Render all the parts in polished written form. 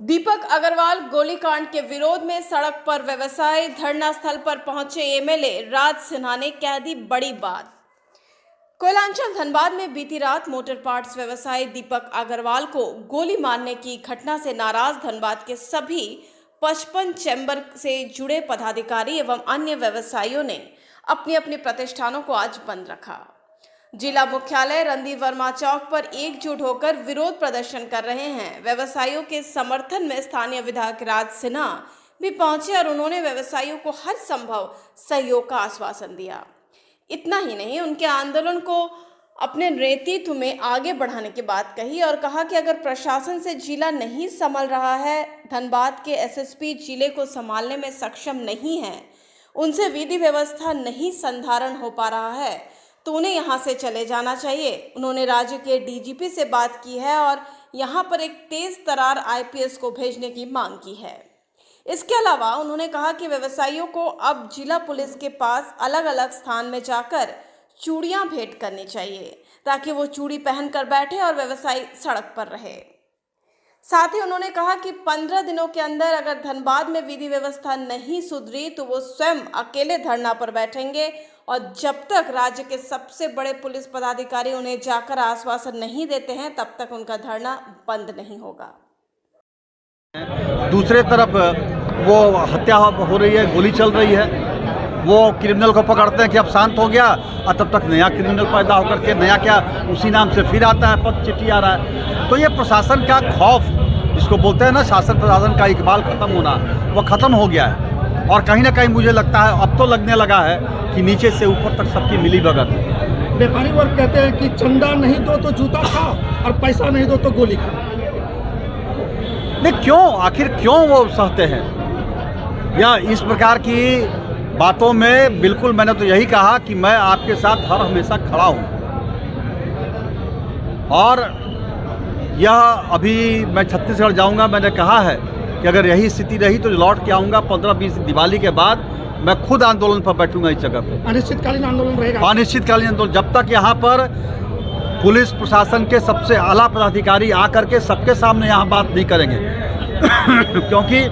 दीपक अग्रवाल गोलीकांड के विरोध में सड़क पर व्यवसायी धरना स्थल पर पहुंचे एमएलए राज सिन्हा ने कह दी बड़ी बात। कोयलांचल धनबाद में बीती रात मोटर पार्ट्स व्यवसायी दीपक अग्रवाल को गोली मारने की घटना से नाराज धनबाद के सभी 55 चैम्बर से जुड़े पदाधिकारी एवं अन्य व्यवसायियों ने अपनी अपनी प्रतिष्ठानों को आज बंद रखा। जिला मुख्यालय रणदीप वर्मा चौक पर एकजुट होकर विरोध प्रदर्शन कर रहे हैं। व्यवसायियों के समर्थन में स्थानीय विधायक राज सिन्हा भी पहुंचे और उन्होंने व्यवसायियों को हर संभव सहयोग का आश्वासन दिया। इतना ही नहीं, उनके आंदोलन को अपने नेतृत्व में आगे बढ़ाने की बात कही और कहा कि अगर प्रशासन से जिला नहीं संभल रहा है, धनबाद के एसएसपी जिले को संभालने में सक्षम नहीं है, उनसे विधि व्यवस्था नहीं संधारण हो पा रहा है, तो उन्हें यहां से चले जाना चाहिए। उन्होंने राज्य के डीजीपी से बात की है और यहां पर एक तेज तरार आईपीएस को भेजने की मांग की है। इसके अलावा उन्होंने कहा कि व्यवसायियों को अब जिला पुलिस के पास अलग अलग स्थान में जाकर चूड़ियां भेंट करनी चाहिए ताकि वो चूड़ी पहनकर बैठे और व्यवसायी सड़क पर रहे। साथ ही उन्होंने कहा कि 15 दिनों के अंदर अगर धनबाद में विधि व्यवस्था नहीं सुधरी तो वो स्वयं अकेले धरना पर बैठेंगे और जब तक राज्य के सबसे बड़े पुलिस पदाधिकारी उन्हें जाकर आश्वासन नहीं देते हैं तब तक उनका धरना बंद नहीं होगा। दूसरे तरफ वो हत्या हो रही है, गोली चल रही है, वो क्रिमिनल को पकड़ते हैं कि अब शांत हो गया और तब तक नया क्रिमिनल पैदा होकर के नया क्या उसी नाम से फिर आता है, पद चिट्ठी आ रहा है। तो ये प्रशासन का खौफ, जिसको बोलते हैं ना शासन प्रशासन का इकबाल खत्म होना, वो खत्म हो गया है। और कहीं ना कहीं मुझे लगता है अब तो लगने लगा है कि नीचे से ऊपर तक सबकी मिली भगत। व्यापारी वर्ग कहते हैं कि चंदा नहीं दो तो जूता खाओ और पैसा नहीं दो तो गोली खाओ। नहीं, क्यों, आखिर क्यों वो सहते हैं या इस प्रकार की बातों में? बिल्कुल, मैंने तो यही कहा कि मैं आपके साथ हर हमेशा खड़ा हूं और यह अभी मैं छत्तीसगढ़ जाऊंगा, मैंने कहा है कि अगर यही स्थिति रही तो लौट के आऊँगा 15-20 दिवाली के बाद। मैं खुद आंदोलन पर बैठूंगा इस जगह पे। अनिश्चितकालीन आंदोलन रहेगा। अनिश्चितकालीन आंदोलन, जब तक यहाँ पर पुलिस प्रशासन के सबसे आला पदाधिकारी आकर के सबके सामने यहाँ बात नहीं करेंगे क्योंकि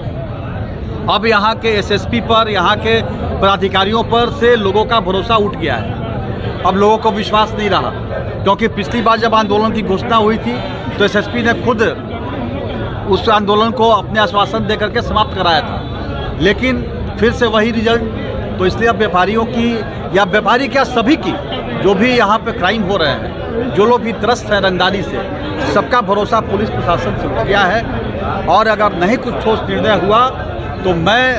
अब यहाँ के एसएसपी पर, यहाँ के पदाधिकारियों पर से लोगों का भरोसा उठ गया है। अब लोगों को विश्वास नहीं रहा, क्योंकि पिछली बार जब आंदोलन की घोषणा हुई थी तो एसएसपी ने खुद उस आंदोलन को अपने आश्वासन देकर के समाप्त कराया था, लेकिन फिर से वही रिजल्ट। तो इसलिए अब व्यापारियों की या व्यापारी क्या सभी की जो भी यहाँ पे क्राइम हो रहे हैं, जो लोग भी त्रस्त हैं रंगदारी से, सबका भरोसा पुलिस प्रशासन से उठ गया है। और अगर नहीं कुछ ठोस निर्णय हुआ तो मैं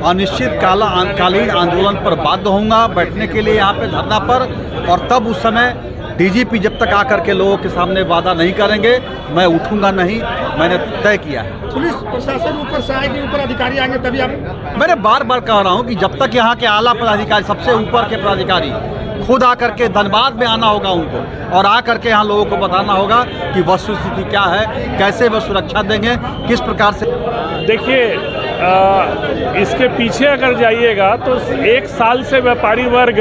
अनिश्चितकालीन आंदोलन पर बाध्य होऊंगा बैठने के लिए यहाँ पे धरना पर। और तब उस समय डीजीपी जब तक आकर के लोगों के सामने वादा नहीं करेंगे मैं उठूंगा नहीं, मैंने तय किया है। पुलिस प्रशासन ऊपर से आएगी, ऊपर अधिकारी आएंगे तभी आप। मैंने बार बार कह रहा हूं कि जब तक यहाँ के आला पदाधिकारी, सबसे ऊपर के पदाधिकारी खुद आकर के धनबाद में आना होगा उनको और आकर के यहाँ लोगों को बताना होगा कि वस्तुस्थिति क्या है, कैसे वे सुरक्षा देंगे, किस प्रकार से। देखिए, इसके पीछे अगर जाइएगा तो 1 साल से व्यापारी वर्ग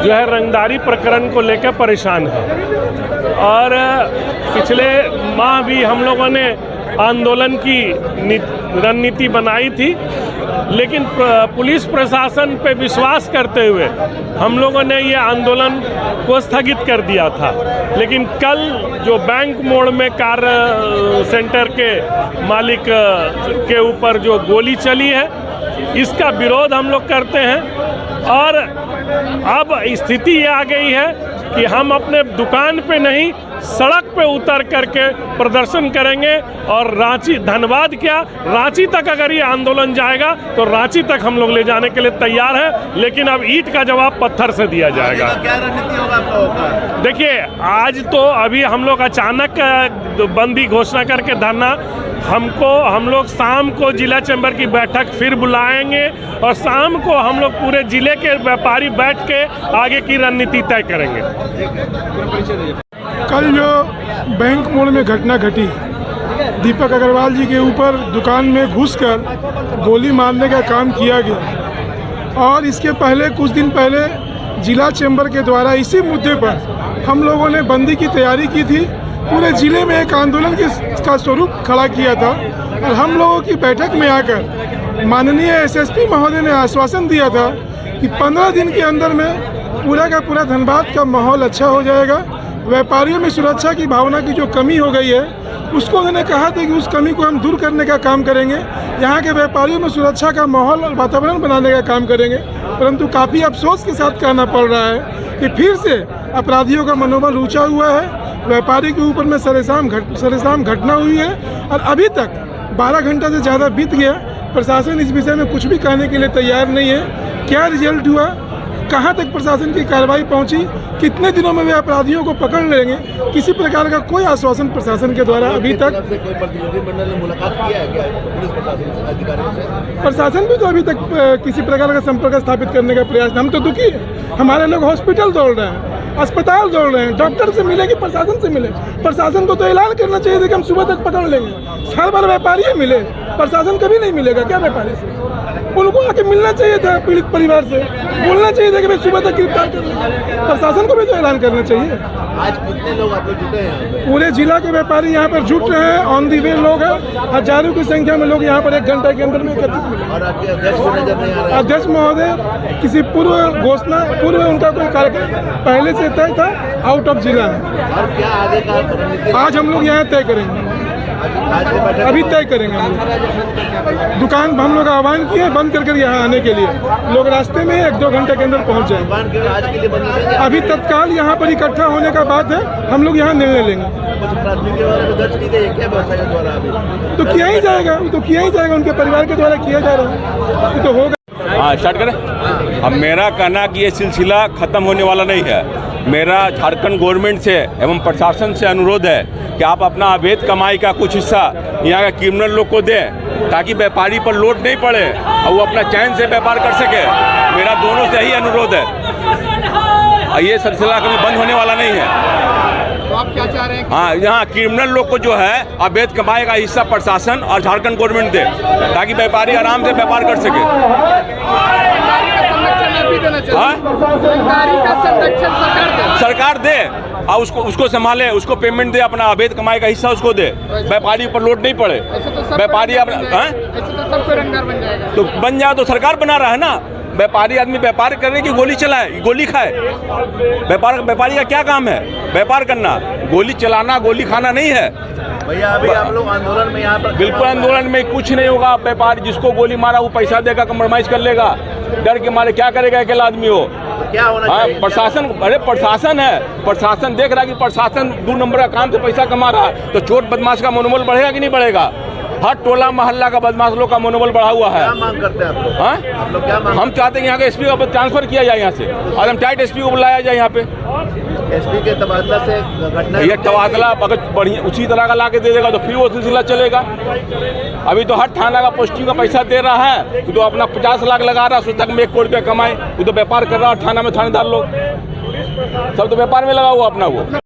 जो है रंगदारी प्रकरण को लेकर परेशान है और पिछले माह भी हम लोगों ने आंदोलन की रणनीति बनाई थी, लेकिन पुलिस प्रशासन पे विश्वास करते हुए हम लोगों ने ये आंदोलन को स्थगित कर दिया था। लेकिन कल जो बैंक मोड़ में कार सेंटर के मालिक के ऊपर जो गोली चली है, इसका विरोध हम लोग करते हैं। और अब स्थिति ये आ गई है कि हम अपने दुकान पे नहीं, सड़क पे उतर करके प्रदर्शन करेंगे और रांची, धनबाद क्या रांची तक अगर ये आंदोलन जाएगा तो रांची तक हम लोग ले जाने के लिए तैयार हैं। लेकिन अब ईंट का जवाब पत्थर से दिया जाएगा। क्या रणनीति होगा आप लोगों का? देखिए, आज तो अभी हम लोग अचानक बंदी घोषणा करके धरना, हम लोग शाम को जिला चैम्बर की बैठक फिर बुलाएंगे और शाम को हम लोग पूरे जिले के व्यापारी बैठ के आगे की रणनीति तय करेंगे। कल जो बैंक मोड़ में घटना घटी, दीपक अग्रवाल जी के ऊपर दुकान में घुसकर गोली मारने का काम किया गया और इसके पहले कुछ दिन पहले जिला चैम्बर के द्वारा इसी मुद्दे पर हम लोगों ने बंदी की तैयारी की थी। पूरे जिले में एक आंदोलन का स्वरूप खड़ा किया था और हम लोगों की बैठक में आकर माननीय एसएसपी महोदय ने आश्वासन दिया था कि 15 दिन के अंदर में पूरा का पूरा धनबाद का माहौल अच्छा हो जाएगा। व्यापारियों में सुरक्षा की भावना की जो कमी हो गई है उसको उन्होंने कहा था कि उस कमी को हम दूर करने का काम करेंगे, यहाँ के व्यापारियों में सुरक्षा का माहौल और वातावरण बनाने का काम करेंगे। परंतु काफ़ी अफसोस के साथ कहना पड़ रहा है कि फिर से अपराधियों का मनोबल ऊंचा हुआ है। व्यापारी के ऊपर में सरेआम घटना हुई है और अभी तक 12 घंटा से ज़्यादा बीत गया, प्रशासन इस विषय में कुछ भी कहने के लिए तैयार नहीं है। क्या रिजल्ट हुआ, कहाँ तक प्रशासन की कार्रवाई पहुंची, कितने दिनों में वे अपराधियों को पकड़ लेंगे, किसी प्रकार का कोई आश्वासन प्रशासन के द्वारा अभी तक। कोई प्रतिनिधिमंडल ने मुलाकात किया है क्या पुलिस प्रशासन से, अधिकारियों से? प्रशासन भी तो अभी तक किसी प्रकार का संपर्क स्थापित करने का प्रयास, हम तो दुखी हैं। हमारे लोग हॉस्पिटल दौड़ रहे हैं, अस्पताल दौड़ रहे हैं, डॉक्टर से मिले कि प्रशासन से मिले। प्रशासन को तो ऐलान करना चाहिए था कि हम सुबह तक पकड़ लेंगे। हर बार व्यापारी मिले, प्रशासन कभी नहीं मिलेगा क्या व्यापारी से? उनको आके मिलना चाहिए था, पीड़ित परिवार से बोलना चाहिए था कि भाई सुबह तक गिरफ्तार कर लेंगे। प्रशासन को भी तो ऐलान करना चाहिए। आज कितने लोग आप लोग जुटे हैं? पूरे जिला के व्यापारी यहाँ पर जुट रहे हैं, ऑन दी वे लोग हैं, हजारों की संख्या में लोग यहाँ पर 1 घंटे के अंदर में एकत्रित मिले। और आपके अध्यक्ष को नजर नहीं आ रहा है? अध्यक्ष महोदय किसी पूर्व उनका कोई कार्यक्रम पहले से तय था, आउट ऑफ जिला है। और क्या आगे का रणनीति? आज हम लोग यहाँ तय करेंगे, आज की बैठक अभी तय करेंगे हम लोग। दुकान हम लोग आह्वान किए बंद कर यहाँ आने के लिए, लोग रास्ते में 1-2 घंटे के अंदर पहुँच जाएंगे। दुकान केवल आज के लिए बंद करेंगे? अभी तत्काल यहाँ पर इकट्ठा होने का बात है, हम लोग यहाँ निर्णय लेंगे। कुछ प्राथमिकी वगैरह में दर्ज की गई है क्या व्यवसायियों द्वारा? अभी तो किया ही जाएगा, उनके परिवार के द्वारा किया जा रहा है, ये तो होगा। हाँ, स्टार्ट करें। अब मेरा कहना कि ये सिलसिला ख़त्म होने वाला नहीं है। मेरा झारखंड गवर्नमेंट से एवं प्रशासन से अनुरोध है कि आप अपना अवैध कमाई का कुछ हिस्सा यहाँ के क्रिमिनल लोग को दें, ताकि व्यापारी पर लोड नहीं पड़े और वो अपना चैन से व्यापार कर सके। मेरा दोनों से ही अनुरोध है, ये सिलसिला कभी बंद होने वाला नहीं है। तो आप क्या चाह रहे हैं? हाँ, यहाँ क्रिमिनल लोग को जो है अवैध कमाई का हिस्सा प्रशासन और झारखंड गवर्नमेंट दे, ताकि व्यापारी आराम से व्यापार कर सके। सरकार दे और उसको संभाले, उसको पेमेंट दे, अपना अवैध कमाई का हिस्सा उसको दे, व्यापारी पर लोड नहीं पड़े। व्यापारी अपना तो बन जाए तो सरकार बना रहा है ना। व्यापारी आदमी व्यापार करने की गोली चलाए, गोली खाए। व्यापारी का क्या काम है? व्यापार करना, गोली चलाना, गोली खाना नहीं है भैया। अभी आप लोग आंदोलन में यहाँ पर? बिल्कुल आंदोलन में कुछ नहीं होगा। व्यापारी जिसको गोली मारा वो पैसा देगा, कम्प्रोमाइज कर लेगा। डर के मारे क्या करेगा अकेला आदमी हो? क्या होना हाँ, चाहिए? प्रशासन, अरे प्रशासन है, प्रशासन देख रहा है कि प्रशासन 2 नंबर का काम से पैसा कमा रहा है, तो चोर बदमाश का मनोबल बढ़ेगा कि नहीं बढ़ेगा? हर टोला मोहल्ला का बदमाश लोग का मनोबल बढ़ा हुआ है। क्या मांग करते हैं आप लोग? हाँ? आप लोग क्या मांग? हम चाहते हैं यहाँ के एसपी को ट्रांसफर किया जाए यहाँ से, और हम टाइट एसपी को बुलाया जाए यहाँ पे। एसपी के तबादला से घटना, ये तबादला अगर बढ़िया उसी तरह का ला के दे देगा तो फिर वो सिलसिला चलेगा। अभी तो हर थाना का पोस्टिंग का पैसा दे रहा है, तो अपना 50 लाख लगा रहा है, सोचता कि मैं 1 करोड़ रुपया कमाए। वो तो व्यापार कर रहा है थाना में, थानेदार लोग सब तो व्यापार में लगा हुआ अपना वो।